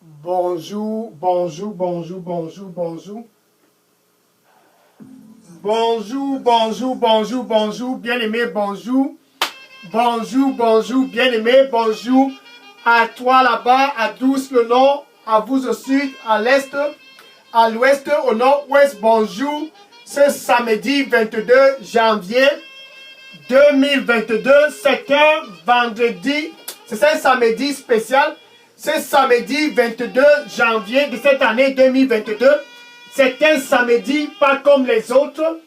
Bonjour, bonjour, bonjour, bonjour, bonjour. Bonjour, bonjour, bonjour, bonjour, bien-aimé, bonjour. Bonjour, bonjour, bien-aimé, bonjour. À toi là-bas, à tous le nord, à vous au sud, à l'est, à l'ouest, au nord-ouest, bonjour. Ce samedi 22 janvier 2022, c'est un vendredi, c'est un samedi spécial. Ce samedi 22 janvier de cette année 2022, c'est un samedi pas comme les autres,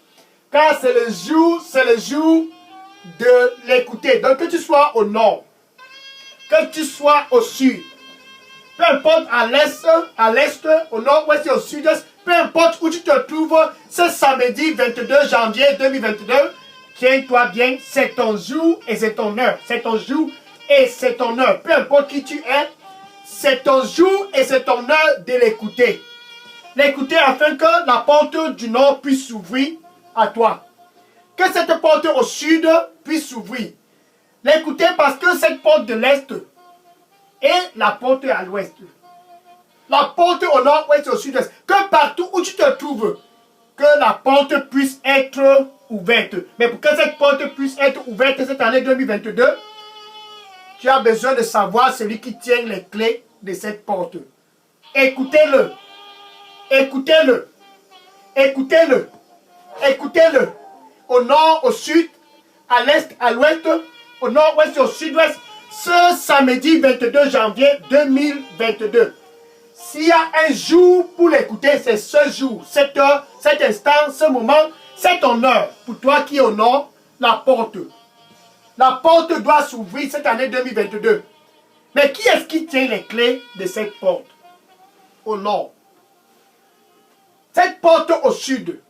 car c'est le jour de l'écouter. Donc que tu sois au nord, que tu sois au sud, peu importe à l'est, au nord-ouest et au sud-est, peu importe où tu te trouves, ce samedi 22 janvier 2022, tiens-toi bien, c'est ton jour et c'est ton heure. C'est ton jour et c'est ton heure. Peu importe qui tu es, c'est ton jour et c'est ton heure de l'écouter. L'écouter afin que la porte du nord puisse s'ouvrir à toi. Que cette porte au sud puisse s'ouvrir. L'écouter parce que cette porte de l'est est la porte à l'ouest. La porte au nord-ouest et au sud-est. Que partout où tu te trouves, que la porte puisse être ouverte. Mais pour que cette porte puisse être ouverte cette année 2022, tu as besoin de savoir celui qui tient les clés de cette porte. Écoutez-le. Écoutez-le. Écoutez-le. Écoutez-le. Au nord, au sud, à l'est, à l'ouest, au nord-ouest et au sud-ouest, ce samedi 22 janvier 2022. S'il y a un jour pour l'écouter, c'est ce jour, cette heure, cet instant, ce moment, c'est ton heure. Pour toi qui honore la porte. La porte doit s'ouvrir cette année 2022. Mais qui est-ce qui tient les clés de cette porte? Au nord. Cette porte au sud.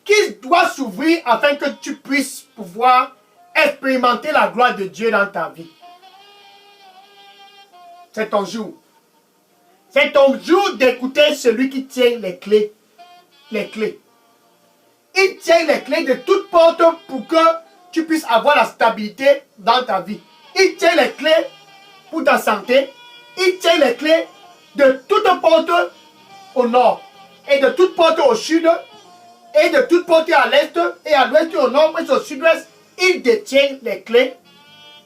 Qui doit s'ouvrir afin que tu puisses pouvoir expérimenter la gloire de Dieu dans ta vie? C'est ton jour. C'est ton jour d'écouter celui qui tient les clés. Les clés. Il tient les clés de toute porte pour que tu puisses avoir la stabilité dans ta vie. Il tient les clés pour ta santé. Il tient les clés de toute porte au nord et de toute porte au sud et de toute porte à l'est et à l'ouest et au nord et au sud-ouest. Il détient les clés.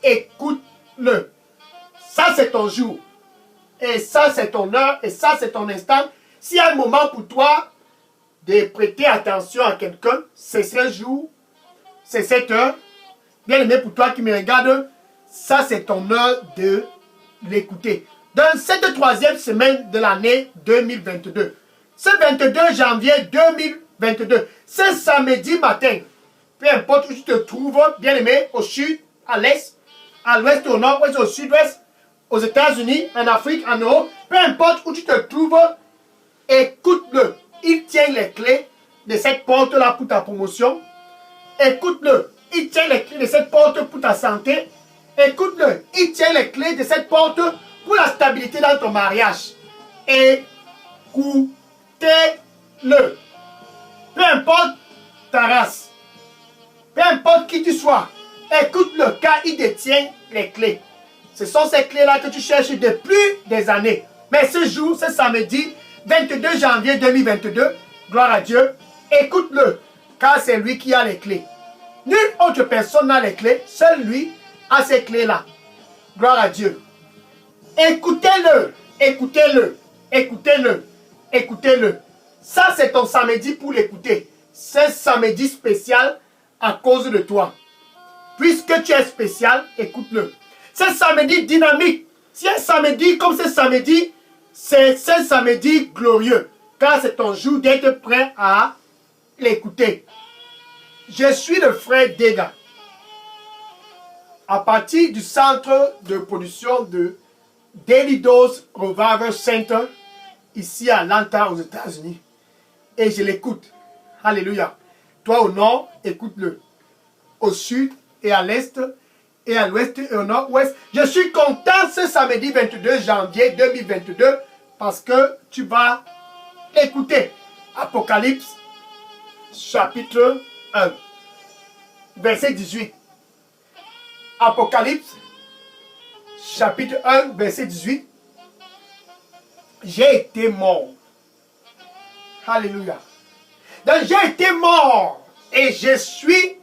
Écoute-le. Ça, c'est ton jour. Et ça, c'est ton heure. Et ça, c'est ton instant. S'il y a un moment pour toi de prêter attention à quelqu'un, c'est ce jour, c'est cette heure. Bien aimé, pour toi qui me regarde, ça, c'est ton heure de l'écouter. Dans cette troisième semaine de l'année 2022, ce 22 janvier 2022, ce samedi matin, peu importe où tu te trouves, bien aimé, au sud, à l'est, à l'ouest, au nord, au sud-ouest, aux États-Unis, en Afrique, en Europe, peu importe où tu te trouves, écoute-le. Il tient les clés de cette porte-là pour ta promotion. Écoute-le. Il tient les clés de cette porte pour ta santé. Écoute-le. Il tient les clés de cette porte pour la stabilité dans ton mariage. Écoutez-le. Peu importe ta race, peu importe qui tu sois, écoute-le car il détient les clés. Ce sont ces clés-là que tu cherches depuis des années. Mais ce jour, ce samedi, 22 janvier 2022, gloire à Dieu, écoute-le, car c'est lui qui a les clés. Nulle autre personne n'a les clés, seul lui a ces clés-là. Gloire à Dieu. Écoutez-le, écoutez-le, écoutez-le, écoutez-le. Ça, c'est ton samedi pour l'écouter. C'est samedi spécial à cause de toi. Puisque tu es spécial, écoute-le. C'est samedi dynamique. Si un samedi comme ce samedi, c'est un samedi glorieux. Car c'est ton jour d'être prêt à l'écouter. Je suis le frère Dega. À partir du centre de production de Daily Dose Revival Center, ici à Atlanta, aux États-Unis. Et je l'écoute. Alléluia. Toi au nord, écoute-le. Au sud et à l'est, et à l'ouest et au nord-ouest. Je suis content ce samedi 22 janvier 2022 parce que tu vas écouter Apocalypse chapitre 1, verset 18. Apocalypse chapitre 1, verset 18. j'ai été mort. Alléluia. Donc j'ai été mort et je suis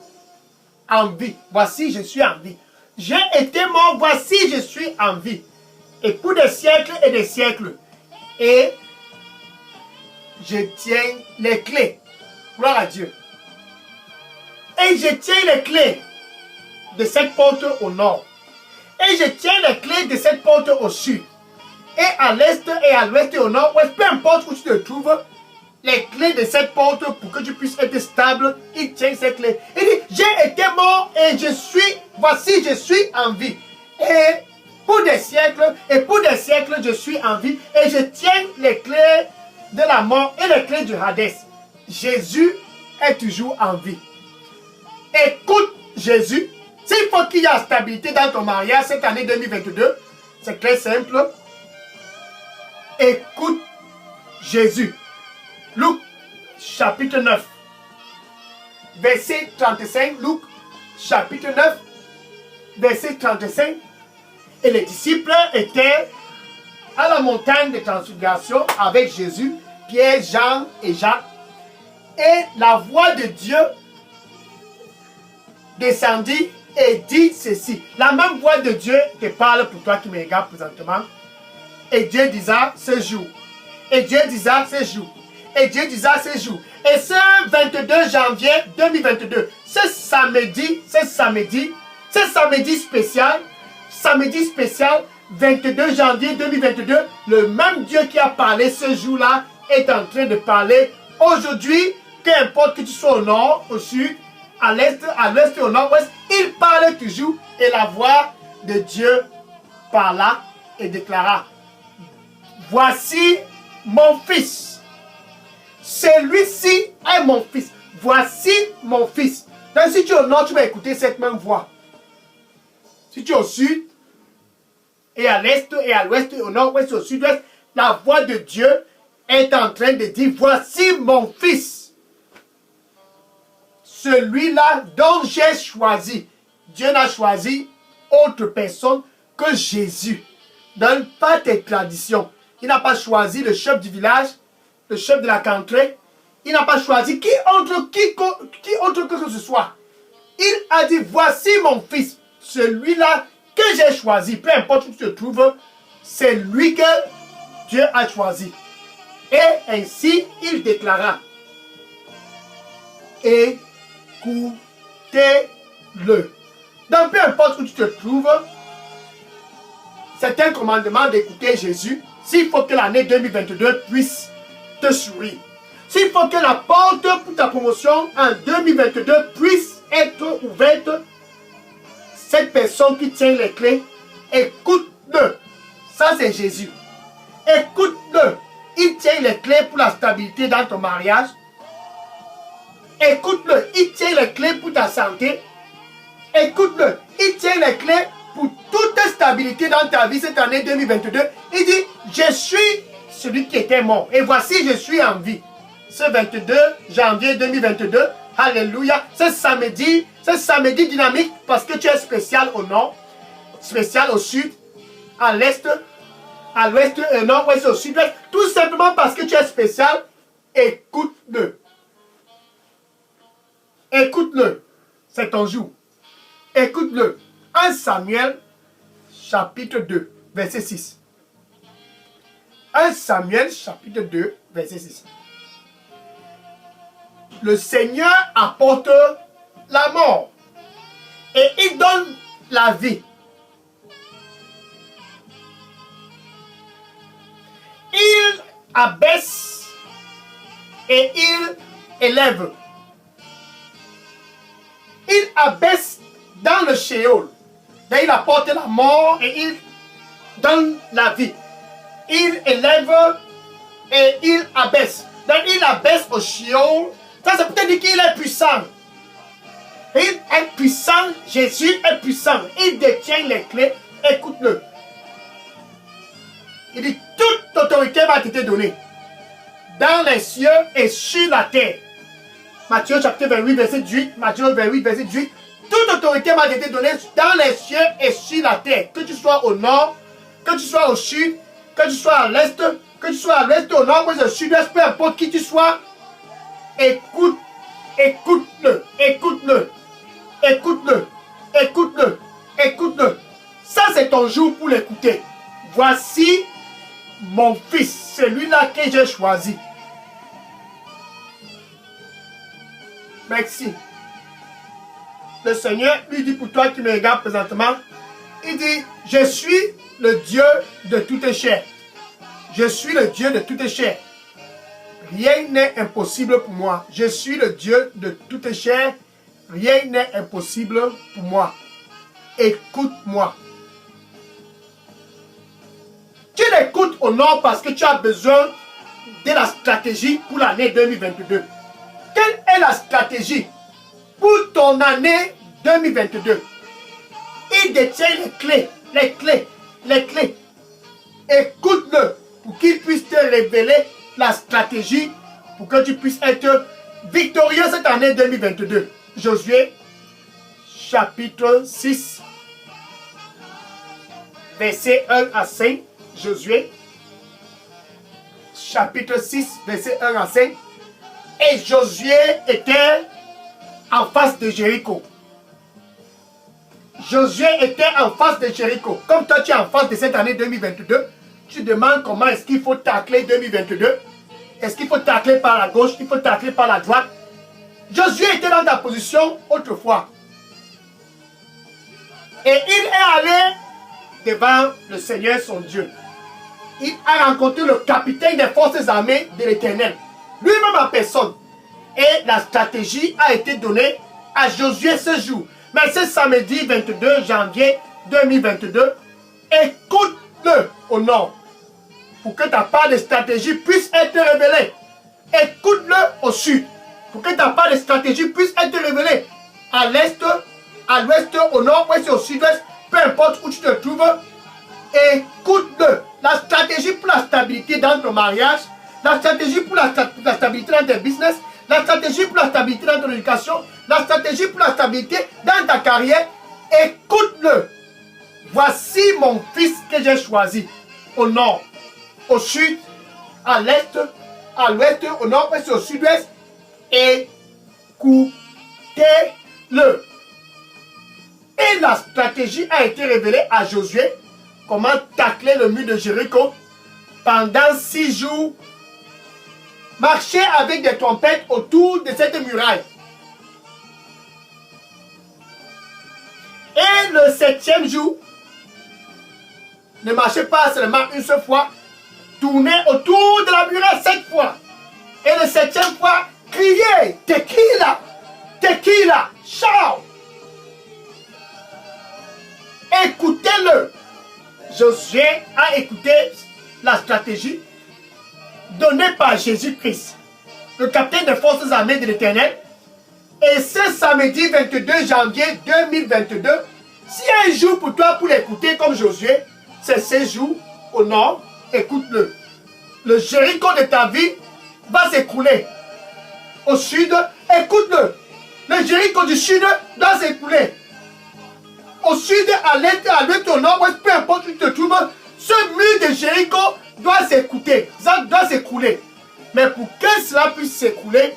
en vie. Voici, je suis en vie. J'ai été mort, voici, je suis en vie. Et pour des siècles et des siècles. Et je tiens les clés. Gloire à Dieu. Et je tiens les clés de cette porte au nord. Et je tiens les clés de cette porte au sud. Et à l'est et à l'ouest et au nord, peu importe où tu te trouves, les clés de cette porte pour que tu puisses être stable, il tient ces clés. Il dit, j'ai été mort et je suis, voici, je suis en vie. Et pour des siècles, je suis en vie et je tiens les clés de la mort et les clés du Hadès. Jésus est toujours en vie. Écoute Jésus. S'il faut qu'il y ait stabilité dans ton mariage cette année 2022, c'est très simple. Écoute Jésus. Luc chapitre 9, verset 35. Luc chapitre 9, verset 35. Et les disciples étaient à la montagne de transfiguration avec Jésus, Pierre, Jean et Jacques. Et la voix de Dieu descendit et dit ceci. La même voix de Dieu te parle pour toi qui me regardes présentement. Et Dieu disait ce jour. Et Dieu disait ce jour. Et Dieu disait ce jour. Et ce 22 janvier 2022, ce samedi spécial, samedi spécial 22 janvier 2022, le même Dieu qui a parlé ce jour-là est en train de parler aujourd'hui, qu'importe que tu sois au nord, au sud, à l'est et au nord-ouest, il parle toujours et la voix de Dieu parla et déclara, voici mon fils. Celui-ci est mon fils. Voici mon fils. Donc si tu es au nord, tu vas écouter cette même voix. Si tu es au sud, et à l'est, et à l'ouest, et au nord-ouest, et au sud-ouest, la voix de Dieu est en train de dire, voici mon fils. Celui-là dont j'ai choisi. Dieu n'a choisi autre personne que Jésus. Donne pas tes traditions. Il n'a pas choisi le chef du village, le chef de la contrée. Il n'a pas choisi qui autre que ce soit. Il a dit, voici mon fils. Celui-là que j'ai choisi, peu importe où tu te trouves, c'est lui que Dieu a choisi. Et ainsi, il déclara, écoutez-le. Donc, peu importe où tu te trouves, c'est un commandement d'écouter Jésus. S'il faut que l'année 2022 puisse te sourire. S'il faut que la porte pour ta promotion en 2022 puisse être ouverte, cette personne qui tient les clés, écoute-le. Ça, c'est Jésus. Écoute-le. Il tient les clés pour la stabilité dans ton mariage. Écoute-le. Il tient les clés pour ta santé. Écoute-le. Il tient les clés pour toute stabilité dans ta vie cette année 2022. Il dit, je suis celui qui était mort. Et voici, je suis en vie. Ce 22 janvier 2022, alléluia, ce samedi dynamique parce que tu es spécial au nord, spécial au sud, à l'est, à l'ouest, au nord, ouest, au sud-ouest. Tout simplement parce que tu es spécial, écoute-le. Écoute-le. C'est ton jour. Écoute-le. 1 Samuel, chapitre 2, verset 6. 1 Samuel, chapitre 2, verset 6. Le Seigneur apporte la mort et il donne la vie. Il abaisse et il élève. Il abaisse dans le Sheol. Il apporte la mort et il donne la vie. Il élève et il abaisse. Donc il abaisse au Sheol. Ça peut dire qu'il est puissant. Il est puissant. Jésus est puissant. Il détient les clés. Écoute-le. Il dit, toute autorité va te donnée. Dans les cieux et sur la terre. Matthieu chapitre 28, verset 18. Matthieu 28, verset 18. Toute autorité m'a été donnée dans les cieux et sur la terre. Que tu sois au nord, que tu sois au sud, que tu sois à l'est, que tu sois à l'ouest, au nord, au sud-est, peu importe qui tu sois, écoute, écoute-le, écoute-le, écoute-le, écoute-le, écoute-le. Ça, c'est ton jour pour l'écouter. Voici mon fils, celui-là que j'ai choisi. Merci. Le Seigneur lui dit pour toi qui me regarde présentement, il dit, je suis le Dieu de toute chair. Je suis le Dieu de toute chair. Rien n'est impossible pour moi. Je suis le Dieu de toute chair. Rien n'est impossible pour moi. Écoute-moi. Tu l'écoutes au nord parce que tu as besoin de la stratégie pour l'année 2022. Quelle est la stratégie pour ton année 2022? Il détient les clés, les clés, les clés. Écoute-le pour qu'il puisse te révéler la stratégie pour que tu puisses être victorieux cette année 2022. Josué, chapitre 6, verset 1 à 5. Josué, chapitre 6, verset 1 à 5. Et Josué était en face de Jéricho. Josué était en face de Jéricho. Comme toi, tu es en face de cette année 2022, tu demandes comment est-ce qu'il faut tacler 2022. Est-ce qu'il faut tacler par la gauche, il faut tacler par la droite. Josué était dans ta position autrefois. Et il est allé devant le Seigneur son Dieu. Il a rencontré le capitaine des forces armées de l'Éternel, lui-même en personne. Et la stratégie a été donnée à Josué ce jour. Mais ce samedi 22 janvier 2022, écoute-le au nord pour que ta part de stratégie puisse être révélée. Écoute-le au sud pour que ta part de stratégie puisse être révélée à l'est, à l'ouest, au nord, ouest, au sud-ouest, peu importe où tu te trouves. Écoute-le. La stratégie pour la stabilité dans ton mariage, la stratégie pour la stabilité dans tes business, la stratégie pour la stabilité dans ton éducation, la stratégie pour la stabilité dans ta carrière, écoute-le. Voici mon fils que j'ai choisi. Au nord, au sud, à l'est, à l'ouest, au nord, ouest, au sud-ouest. Écoutez-le. Et la stratégie a été révélée à Josué. Comment tacler le mur de Jéricho pendant 6 jours. Marcher avec des trompettes autour de cette muraille. Et le 7e jour, ne marchez pas seulement une seule fois, tournez autour de la muraille 7 fois. Et le 7e fois, criez, tequila, tequila, shout. Écoutez-le. Josué a écouté la stratégie donnée par Jésus-Christ, le capitaine des forces armées de l'Éternel. Et ce samedi 22 janvier 2022, s'il y a un jour pour toi pour l'écouter comme Josué, c'est ce jour au nord, écoute-le. Le Jéricho de ta vie va s'écrouler. Au sud, écoute-le. Le Jéricho du sud doit s'écrouler. Au sud, à l'est, au nord, ouest, peu importe où tu te trouves, ce mur de Jéricho doit s'écouter, ça doit s'écrouler. Mais pour que cela puisse s'écrouler,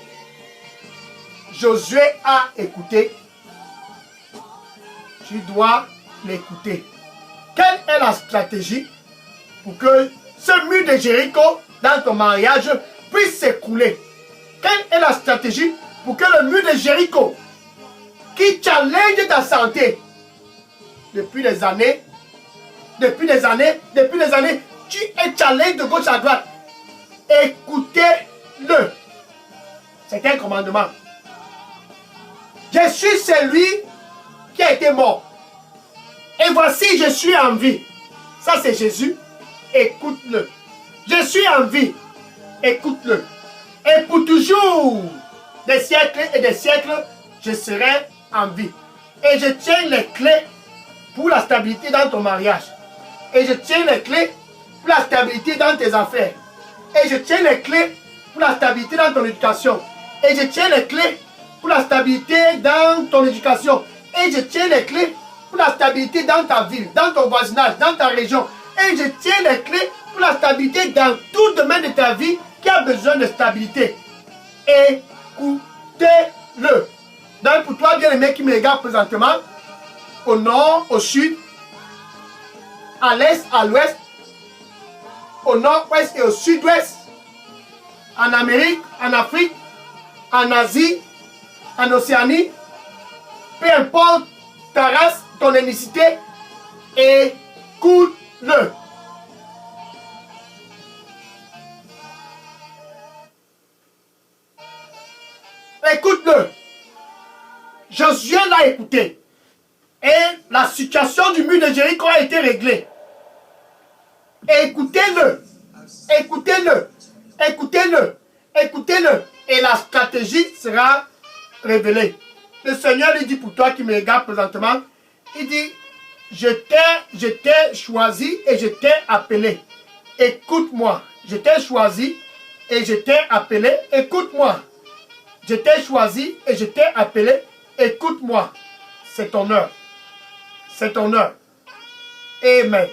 Josué a écouté. Tu dois l'écouter. Quelle est la stratégie pour que ce mur de Jéricho dans ton mariage puisse s'écrouler? Quelle est la stratégie pour que le mur de Jéricho qui challenge ta santé depuis des années, tu es challenge de gauche à droite. Écoutez-le. C'est un commandement. Je suis celui qui a été mort. Et voici, je suis en vie. Ça, c'est Jésus. Écoute-le. Je suis en vie. Écoute-le. Et pour toujours, des siècles et des siècles, je serai en vie. Et je tiens les clés pour la stabilité dans ton mariage. Et je tiens les clés pour la stabilité dans tes affaires. Et je tiens les clés pour la stabilité dans ton éducation. Et je tiens les clés pour la stabilité dans ton éducation. Et je tiens les clés pour la stabilité dans ta ville, dans ton voisinage, dans ta région. Et je tiens les clés pour la stabilité dans tout domaine de ta vie qui a besoin de stabilité. Écoutez-le. Donc pour toi, bien-aimé qui me regarde présentement, au nord, au sud, à l'est, à l'ouest, au nord-ouest et au sud-ouest, en Amérique, en Afrique, en Asie, en Océanie, peu importe ta race, ton ethnicité, écoute-le. Écoute-le. Josué l'a écouté. Et la situation du mur de Jéricho a été réglée. Écoutez-le. Écoutez-le. Écoutez-le. Écoutez-le. Et la stratégie sera révélée. Le Seigneur lui dit pour toi qui me regarde présentement, il dit, je t'ai choisi et je t'ai appelé. Écoute-moi. Je t'ai choisi et je t'ai appelé. Écoute-moi. Je t'ai choisi et je t'ai appelé. Écoute-moi. C'est ton heure. C'est ton heure. Amen.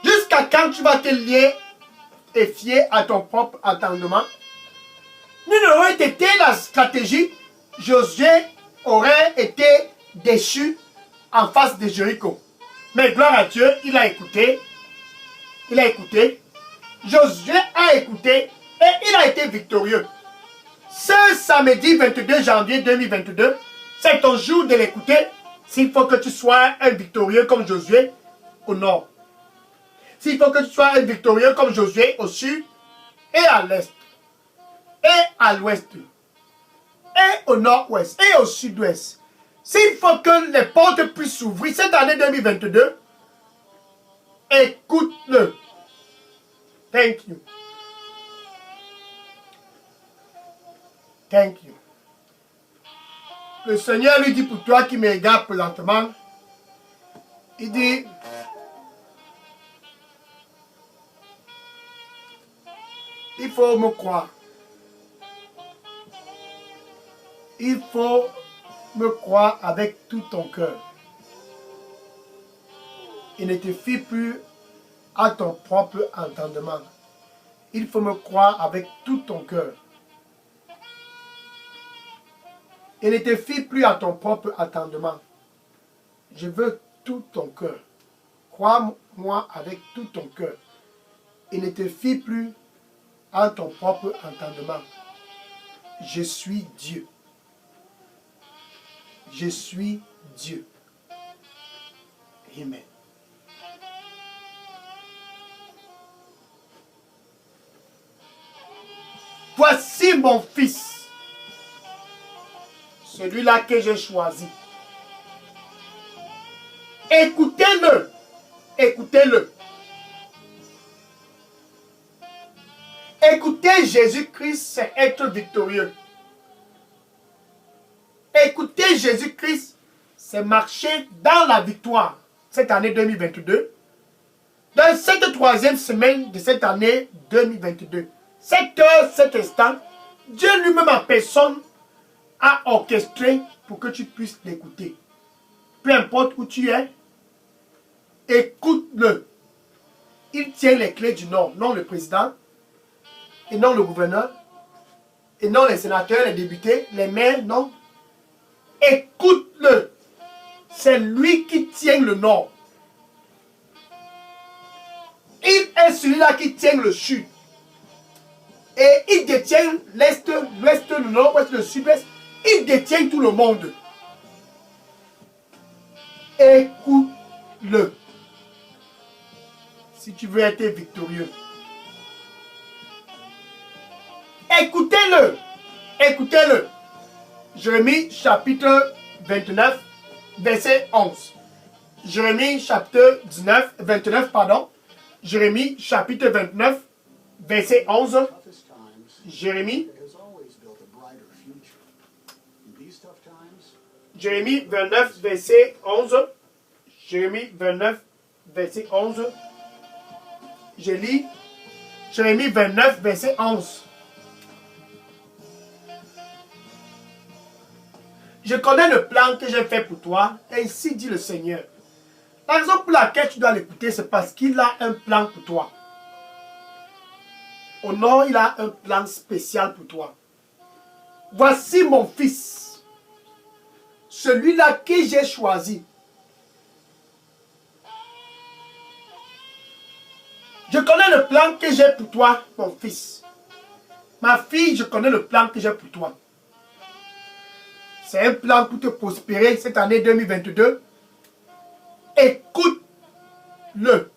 Jusqu'à quand tu vas te lier et fier à ton propre entendement? Nous n'aurait été la stratégie, Josué aurait été déchu en face de Jéricho. Mais gloire à Dieu, il a écouté. Il a écouté. Josué a écouté et il a été victorieux. Ce samedi 22 janvier 2022, c'est ton jour de l'écouter. S'il faut que tu sois un victorieux comme Josué au nord. S'il faut que tu sois un victorieux comme Josué au sud et à l'est. Et à l'ouest. Et au nord-ouest. Et au sud-ouest. S'il faut que les portes puissent s'ouvrir cette année 2022, écoute-le. Thank you. Thank you. Le Seigneur lui dit pour toi qui me regarde présentement, il dit, il faut me croire. Il faut me croire avec tout ton cœur. Et ne te fie plus à ton propre entendement. Il faut me croire avec tout ton cœur. Et ne te fie plus à ton propre entendement. Je veux tout ton cœur. Crois-moi avec tout ton cœur. Et ne te fie plus à ton propre entendement. Je suis Dieu. Je suis Dieu. Amen. Voici mon fils, celui-là que j'ai choisi. Écoutez-le. Écoutez-le. Écouter Jésus-Christ, c'est être victorieux. Écouter Jésus-Christ, c'est marcher dans la victoire cette année 2022. Dans cette troisième semaine de cette année 2022. Cette heure, cet instant, Dieu lui-même en personne a orchestré pour que tu puisses l'écouter. Peu importe où tu es, écoute-le. Il tient les clés du Nord, non le président, et non le gouverneur, et non les sénateurs, les députés, les maires, non. Écoute-le. C'est lui qui tient le Nord. Il est celui-là qui tient le Sud. Et il détient l'Est, l'Ouest, le Nord-Ouest, le Sud-Ouest. Il détient tout le monde. Écoute-le. Si tu veux être victorieux. Écoutez-le. Écoutez-le. Jérémie chapitre 29, verset 11. Jérémie chapitre 29, pardon. Jérémie chapitre 29, verset 11. Jérémie. Jérémie 29, verset 11. Jérémie 29, verset 11. Je lis Jérémie 29, verset 11. Je connais le plan que j'ai fait pour toi. Et ici dit le Seigneur. La raison pour laquelle tu dois l'écouter, c'est parce qu'il a un plan pour toi. Au nord, il a un plan spécial pour toi. Voici mon fils, celui-là que j'ai choisi. Je connais le plan que j'ai pour toi, mon fils. Ma fille, je connais le plan que j'ai pour toi. C'est un plan pour te prospérer cette année 2022. Écoute-le.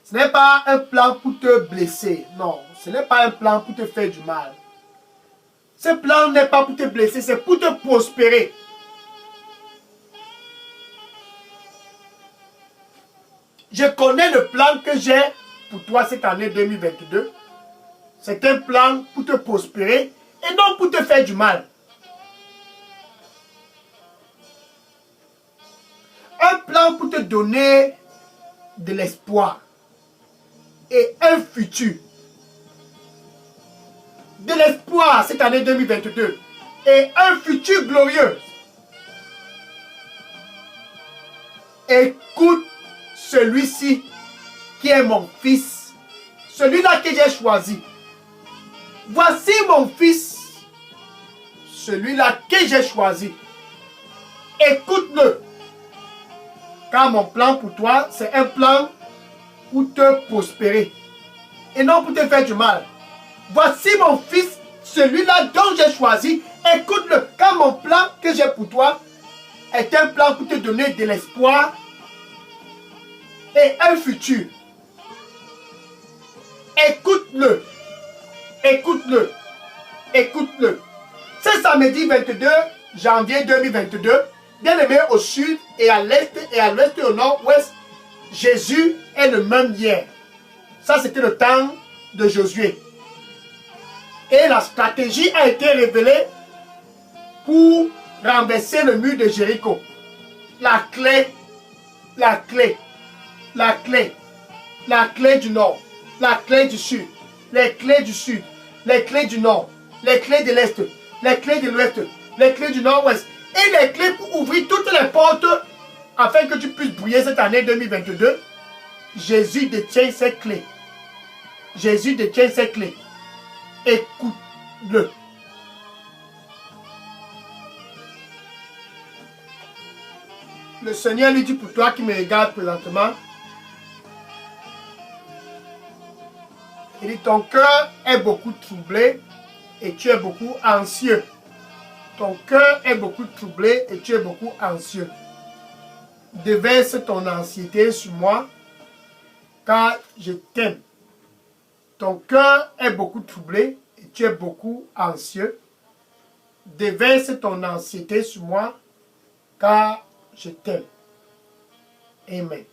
Ce n'est pas un plan pour te blesser. Non, ce n'est pas un plan pour te faire du mal. Ce plan n'est pas pour te blesser, c'est pour te prospérer. Je connais le plan que j'ai pour toi cette année 2022. C'est un plan pour te prospérer et non pour te faire du mal. Un plan pour te donner de l'espoir et un futur. De l'espoir cette année 2022 et un futur glorieux. Écoute celui-ci qui est mon fils, celui-là que j'ai choisi. Voici mon fils, celui-là que j'ai choisi. Écoute-le. Car mon plan pour toi, c'est un plan pour te prospérer et non pour te faire du mal. Voici mon fils, celui-là dont j'ai choisi. Écoute-le. Car mon plan que j'ai pour toi est un plan pour te donner de l'espoir et un futur. Écoute-le. Écoute-le. Écoute-le. C'est samedi 22 janvier 2022. Bien aimé au sud et à l'est et au nord-ouest. Jésus est le même hier. Ça, c'était le temps de Josué. Et la stratégie a été révélée pour renverser le mur de Jéricho. La clé du nord, la clé du sud, les clés du sud, les clés du nord, les clés de l'est, les clés de l'ouest, les clés du nord-ouest et les clés pour ouvrir toutes les portes afin que tu puisses briller cette année 2022. Jésus détient ces clés. Jésus détient ces clés. Écoute-le. Le Seigneur lui dit pour toi qui me regarde présentement, il dit ton cœur est beaucoup troublé et tu es beaucoup anxieux. Ton cœur est beaucoup troublé et tu es beaucoup anxieux. Déverse ton anxiété sur moi car je t'aime. Ton cœur est beaucoup troublé et tu es beaucoup anxieux. Déverse ton anxiété sur moi car je t'aime. Amen.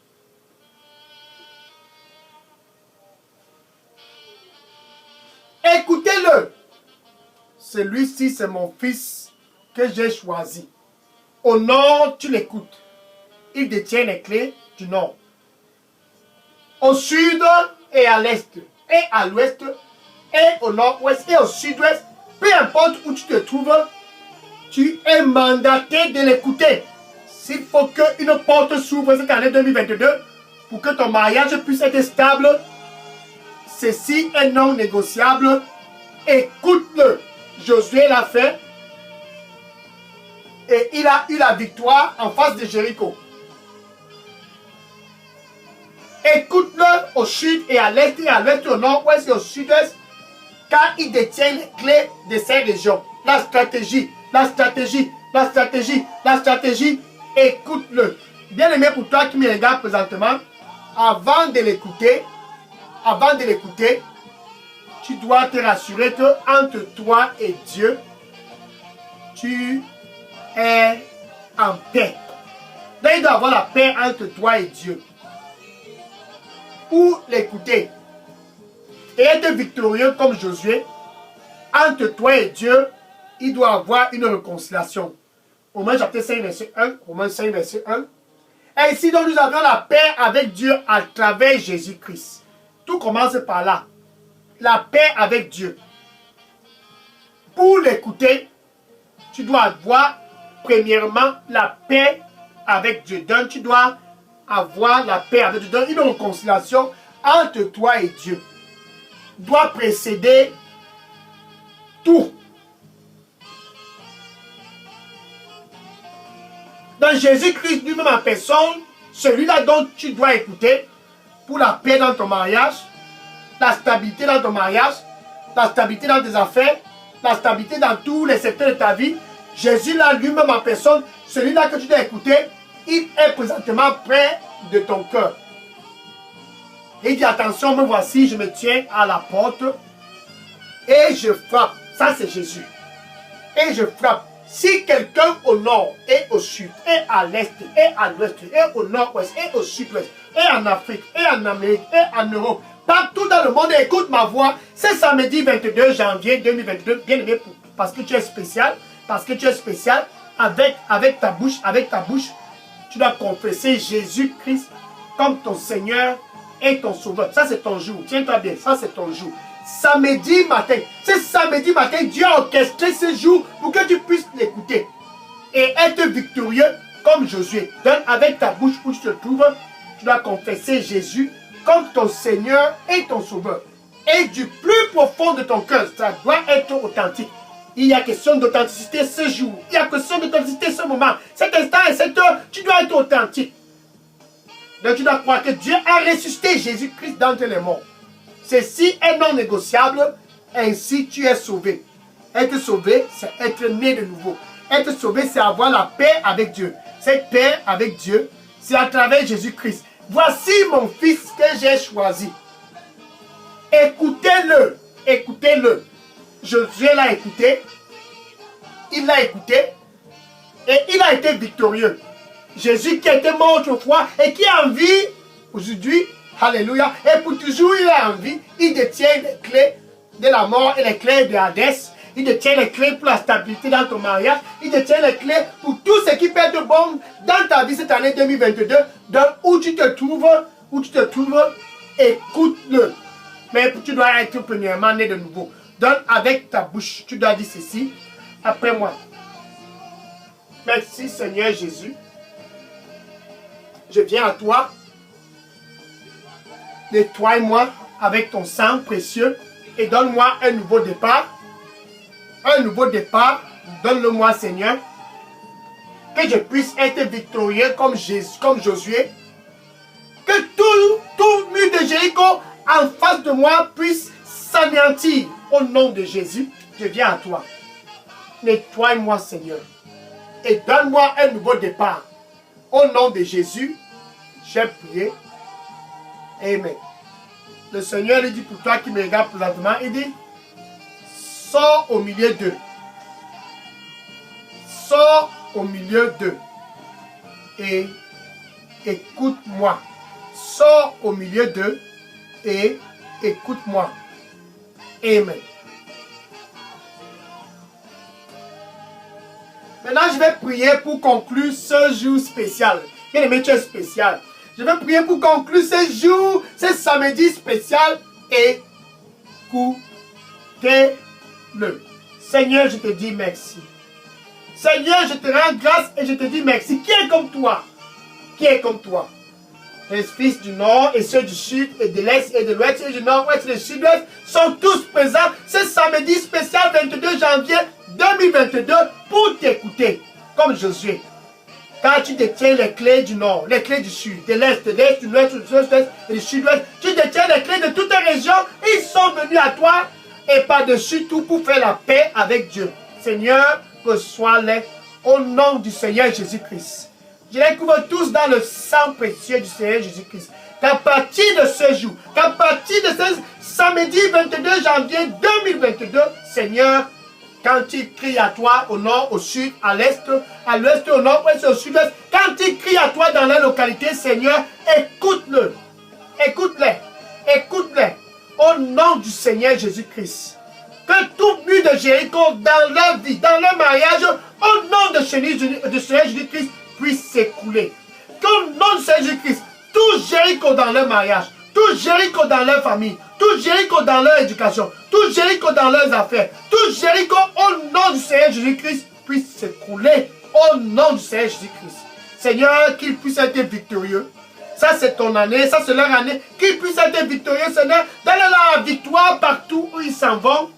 Écoutez-le. Celui-ci, c'est mon fils que j'ai choisi. Au nord, tu l'écoutes. Il détient les clés du nord. Au sud et à l'est, et à l'ouest, et au nord-ouest, et au sud-ouest, peu importe où tu te trouves, tu es mandaté de l'écouter. S'il faut qu'une porte s'ouvre cette année 2022 pour que ton mariage puisse être stable, ceci est non négociable. Écoute-le. Josué l'a fait et il a eu la victoire en face de Jéricho. Écoute-le au sud et à l'est et à l'ouest, au nord-ouest et au sud-est, car il détient les clés de ces régions. La stratégie, la stratégie, la stratégie, la stratégie. Écoute-le. Bien aimé pour toi qui me regarde présentement, avant de l'écouter, tu dois te rassurer que entre toi et Dieu, tu es en paix. Donc il doit y avoir la paix entre toi et Dieu. Pour l'écouter et être victorieux comme Josué, entre toi et Dieu, il doit y avoir une réconciliation. Romains chapitre 5, verset 1. Romains 5, verset 1. Et ici, donc, nous avons la paix avec Dieu à travers Jésus-Christ. Tout commence par là. La paix avec Dieu. pour l'écouter, tu dois avoir premièrement la paix avec Dieu. Donc tu dois avoir la paix avec Dieu. Donc une réconciliation entre toi et Dieu doit précéder tout. Dans Jésus-Christ lui-même en personne, celui-là dont tu dois écouter pour la paix dans ton mariage, la stabilité dans ton mariage, la stabilité dans tes affaires, la stabilité dans tous les secteurs de ta vie. Jésus là lui-même en personne, celui-là que tu dois écouter, il est présentement près de ton cœur. Et il dit attention, me voici, je me tiens à la porte et je frappe. Ça c'est Jésus. Et je frappe. Si quelqu'un au nord et au sud, et à l'est, et à l'ouest, et au nord-ouest, et au sud-ouest, et en Afrique, et en Amérique, et en Europe, partout dans le monde, écoute ma voix, c'est samedi 22 janvier 2022, bien aimé, parce que tu es spécial, avec ta bouche, tu dois confesser Jésus-Christ comme ton Seigneur et ton Sauveur. Ça c'est ton jour, tiens-toi bien, ça c'est ton jour. Samedi matin, c'est samedi matin, Dieu a orchestré ce jour pour que tu puisses l'écouter et être victorieux comme Josué. Donc avec ta bouche où tu te trouves, tu dois confesser Jésus comme ton Seigneur et ton Sauveur. Et du plus profond de ton cœur, ça doit être authentique. Il y a question d'authenticité ce jour, il y a question d'authenticité ce moment. Cet instant et cette heure, tu dois être authentique. Donc tu dois croire que Dieu a ressuscité Jésus-Christ d'entre les morts. Ceci est non négociable, ainsi tu es sauvé. Être sauvé, c'est être né de nouveau. Être sauvé, c'est avoir la paix avec Dieu. Cette paix avec Dieu, c'est à travers Jésus-Christ. Voici mon fils que j'ai choisi. Écoutez-le, écoutez-le. Josué l'a écouté, il l'a écouté, et il a été victorieux. Jésus qui était mort autrefois et qui a envie aujourd'hui, alléluia, et pour toujours il a envie, il détient les clés de la mort et les clés de Hadès. Il détient les clés pour la stabilité dans ton mariage. Il détient les clés pour tout ce qui peut être bon dans ta vie cette année 2022. Donc où tu te trouves, écoute-le. Mais tu dois être premièrement né de nouveau. Donc avec ta bouche, tu dois dire ceci après moi. Merci Seigneur Jésus. Je viens à toi. Nettoie-moi avec ton sang précieux et donne-moi un nouveau départ. Un nouveau départ, donne-le-moi Seigneur. Que je puisse être victorieux comme Josué. Que tout mur de Jéricho en face de moi puisse s'anéantir. Au nom de Jésus, je viens à toi. Nettoie-moi Seigneur. Et donne-moi un nouveau départ. Au nom de Jésus, j'ai prié. Amen. Le Seigneur lui dit pour toi qui me regarde présentement, il dit, sors au milieu d'eux. Sors au milieu d'eux. Et écoute-moi. Sors au milieu d'eux et écoute-moi. Amen. Maintenant, je vais prier pour conclure ce jour spécial. Bien aimé, tu es spécial. Je vais prier pour conclure ce jour, ce samedi spécial. Écoutez-le. Seigneur, je te dis merci. Seigneur, je te rends grâce et je te dis merci. Qui est comme toi? Qui est comme toi? Les fils du nord et ceux du sud et de l'est et de l'ouest et du nord-ouest et du sud-ouest sont tous présents ce samedi spécial 22 janvier 2022 pour t'écouter comme Josué. Quand tu détiens les clés du nord, les clés du sud, de l'est, du nord, du sud-ouest et du sud-ouest, tu détiens les clés de toutes les régions. Ils sont venus à toi et par-dessus tout pour faire la paix avec Dieu. Seigneur, reçois-les au nom du Seigneur Jésus-Christ. Je les couvre tous dans le sang précieux du Seigneur Jésus-Christ. Qu'à partir de ce jour, qu'à partir de ce samedi 22 janvier 2022, Seigneur, quand il crie à toi au nord, au sud, à l'est, au nord-ouest, au sud-est, quand il crie à toi dans la localité, Seigneur, écoute-le. Écoute-les. Écoute-les. Au nom du Seigneur Jésus-Christ. Que tout mur de Jéricho dans leur vie, dans leur mariage, au nom de Seigneur Jésus-Christ, puisse s'écouler. Qu'au nom de Seigneur Jésus-Christ, tout Jéricho dans leur mariage, Tout Jéricho dans leur famille. Tout Jéricho dans leur éducation. Tout Jéricho dans leurs affaires. Tout Jéricho au nom du Seigneur Jésus-Christ puisse s'écrouler. Au nom du Seigneur Jésus-Christ. Seigneur, qu'ils puissent être victorieux. Ça, c'est ton année. Ça, c'est leur année. Qu'ils puissent être victorieux, Seigneur. Donne-leur la victoire partout où ils s'en vont.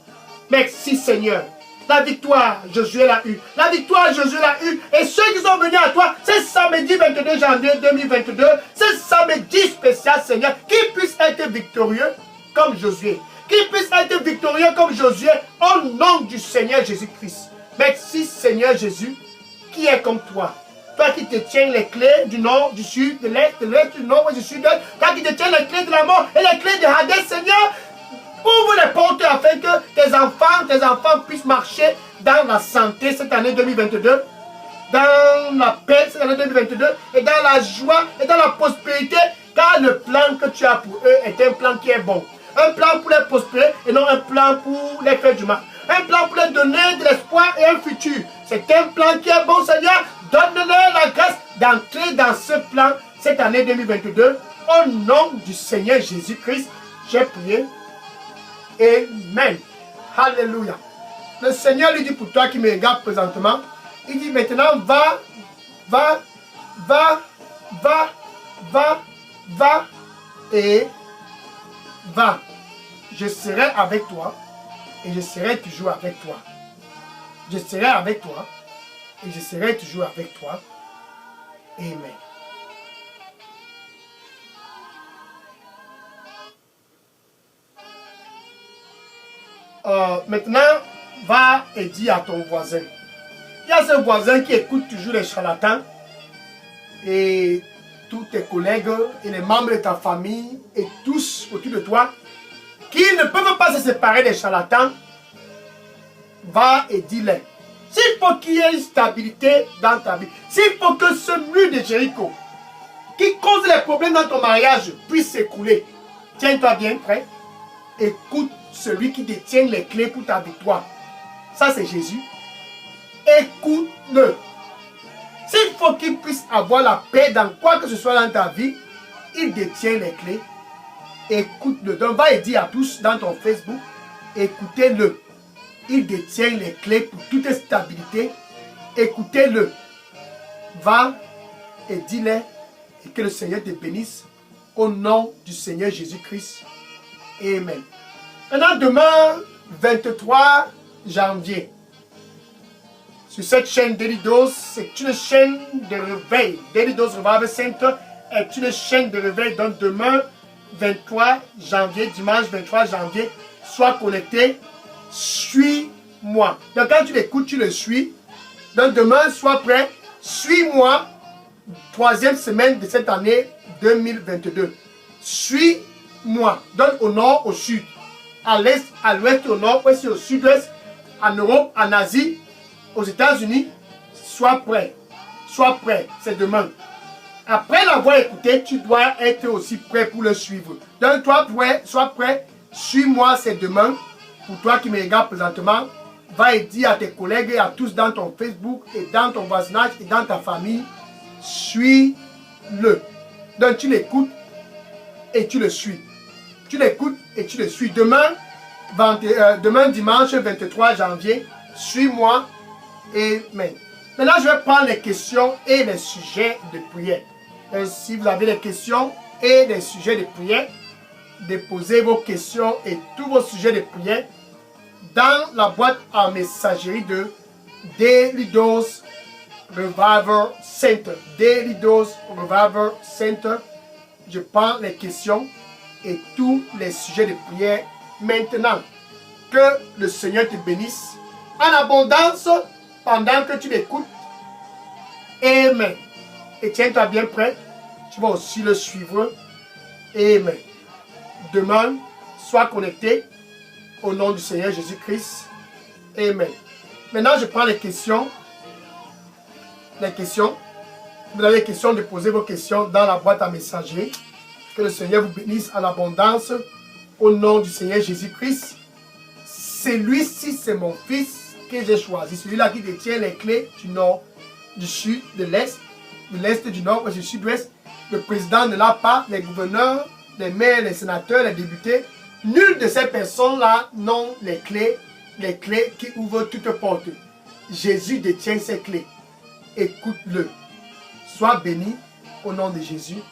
Merci, Seigneur. La victoire, Josué l'a eu. La victoire, Josué l'a eu. Et ceux qui sont venus à toi, c'est samedi 22 janvier 2022. C'est samedi spécial, Seigneur. Qu'ils puissent être victorieux comme Josué. Qu'ils puissent être victorieux comme Josué au nom du Seigneur Jésus-Christ. Merci, Seigneur Jésus, qui est comme toi. Toi qui te tiens les clés du nord, du sud, de l'est, du nord et du sud-est. Toi qui te tiens les clés de la mort et les clés de Hadès, Seigneur. Ouvre les portes afin que tes enfants puissent marcher dans la santé cette année 2022, dans la paix cette année 2022, et dans la joie et dans la prospérité, car le plan que tu as pour eux est un plan qui est bon. Un plan pour les prospérer et non un plan pour les faire du mal. Un plan pour leur donner de l'espoir et un futur. C'est un plan qui est bon, Seigneur. Donne-leur la grâce d'entrer dans ce plan cette année 2022. Au nom du Seigneur Jésus-Christ, j'ai prié. Amen. Alléluia. Le Seigneur lui dit pour toi qui me regarde présentement, il dit maintenant va et va. Je serai avec toi et je serai toujours avec toi. Je serai avec toi et je serai toujours avec toi. Amen. Maintenant, va et dis à ton voisin. Il y a ce voisin qui écoute toujours les charlatans et tous tes collègues et les membres de ta famille et tous autour de toi qui ne peuvent pas se séparer des charlatans. Va et dis-les. S'il faut qu'il y ait une stabilité dans ta vie, s'il faut que ce mur de Jéricho qui cause les problèmes dans ton mariage puisse s'écouler, tiens-toi bien prêt. Écoute celui qui détient les clés pour ta victoire. Ça, c'est Jésus. Écoute-le. S'il faut qu'il puisse avoir la paix dans quoi que ce soit dans ta vie, il détient les clés. Écoute-le. Donc, va et dis à tous dans ton Facebook, écoutez-le. Il détient les clés pour toute stabilité. Écoutez-le. Va et dis-le et que le Seigneur te bénisse au nom du Seigneur Jésus-Christ. Amen. Maintenant, demain, 23 janvier, sur cette chaîne Daily Dose, c'est une chaîne de réveil. Daily Dose Revival Center est une chaîne de réveil. Donc, demain, 23 janvier, dimanche 23 janvier, sois connecté, suis-moi. Donc, quand tu l'écoutes, tu le suis. Donc, demain, sois prêt, suis-moi, 3e semaine de cette année 2022. Suis-moi. Donc, au nord, au sud. À l'est, à l'ouest, au nord, ouest, au sud-ouest, en Europe, en Asie, aux États-Unis, sois prêt. Sois prêt, c'est demain. Après l'avoir écouté, tu dois être aussi prêt pour le suivre. Donc, toi, sois prêt, suis-moi, c'est demain. Pour toi qui me regarde présentement, va et dis à tes collègues et à tous dans ton Facebook et dans ton voisinage et dans ta famille, suis-le. Donc, tu l'écoutes et tu le suis. Tu l'écoutes et tu le suis. Demain, dimanche 23 janvier, suis-moi. Amen. Maintenant, je vais prendre les questions et les sujets de prière. Et si vous avez des questions et des sujets de prière, déposez vos questions et tous vos sujets de prière dans la boîte à messagerie de Daily Dose Revival Center. Daily Dose Revival Center. Je prends les questions et tous les sujets de prière maintenant. Que le Seigneur te bénisse en abondance pendant que tu l'écoutes. Amen. Et tiens-toi bien prêt. Tu vas aussi le suivre. Amen. Demain, sois connecté au nom du Seigneur Jésus-Christ. Amen. Maintenant, je prends les questions. Les questions. Vous avez des questions, déposez vos questions dans la boîte à messagerie. Que le Seigneur vous bénisse en abondance au nom du Seigneur Jésus-Christ. Celui-ci, c'est mon fils que j'ai choisi. Celui-là qui détient les clés du nord, du sud, de l'est, du nord, du sud-ouest. Le président ne l'a pas, les gouverneurs les maires, les sénateurs, les députés, nulle de ces personnes-là n'ont les clés qui ouvrent toutes portes. Jésus détient ces clés. Écoute-le. Sois béni au nom de Jésus.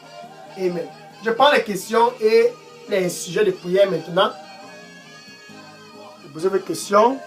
Amen. Je prends les questions et les sujets de prière maintenant. Posez vos questions.